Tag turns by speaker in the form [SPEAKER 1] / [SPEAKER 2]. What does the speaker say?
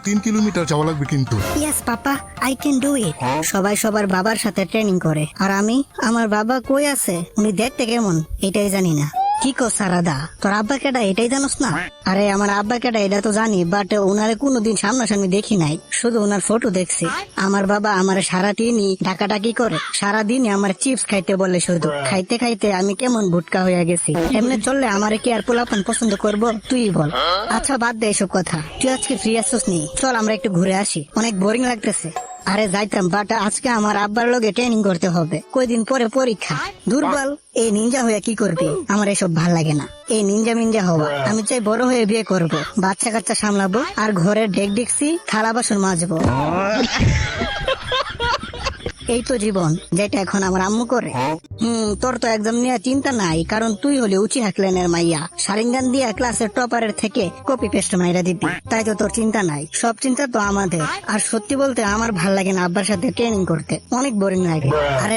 [SPEAKER 1] 3 kilometre যাওয়া লাগবে কিন্তু।
[SPEAKER 2] Yes papa, I can do it. সবাই সবার বাবার সাথে ট্রেনিং করে, আর আমি, আমার বাবা কই আছে, উনি দেখতে কেমন এটাই জানি না। কি কো সারাদা, তোর আব্বা কেডা এটাই জানোস না? আরে আমার আব্বা কেডা এটা তো জানি, বাট ওনারে কোনোদিন সামনাসামনি দেখি নাই, শুধু ওনার ফটো দেখছি। আমার বাবা আমার সারাদিনই ডাকাডাকি করে, সারাদিনই আমার চিপস খাইতে বলে, শুধু খাইতে খাইতে আমি কেমন ভুটকা হয়ে গেছি। এমনি চললে আমারে কি আর পোলাপান পছন্দ করবো, তুই বল। আচ্ছা বাদ দে এসব কথা, তুই আজকে ফ্রি আসছিস নি? চল আমরা একটু ঘুরে আসি, অনেক বোরিং লাগতেছে। আরে যাইতাম, বাট আজকে আমার আব্বার লগে ট্রেনিং করতে হবে, কয়দিন পরে পরীক্ষা। দুর্বল এই নিনজা হয়ে কি করবি, আমার এসব ভাল লাগে না। এই নিনজা মিনজা হওয়া, আমি চাই বড় হয়ে বিয়ে করব, বাচ্চা কাচ্চা সামলাবো, আর ঘরের ডেক ডেকসি থালা বাসন মাজবো। এই তো জীবন, যেটা এখন আমার আম্মু করে। তোর তো একদম নিয়ে চিন্তা নাই, কারণ তুই হলে উচি হাকলেনের মাইয়া, সারিঙ্গান দিয়া ক্লাসের টপারের থেকে কপি পেস্ট মাইরা দিবি, তাই তো তোর চিন্তা নাই। সব চিন্তা তো আমাদের। আর সত্যি বলতে আমার ভাল লাগে না আব্বার সাথে ট্রেনিং করতে, অনেক বোরিং লাগে। আরে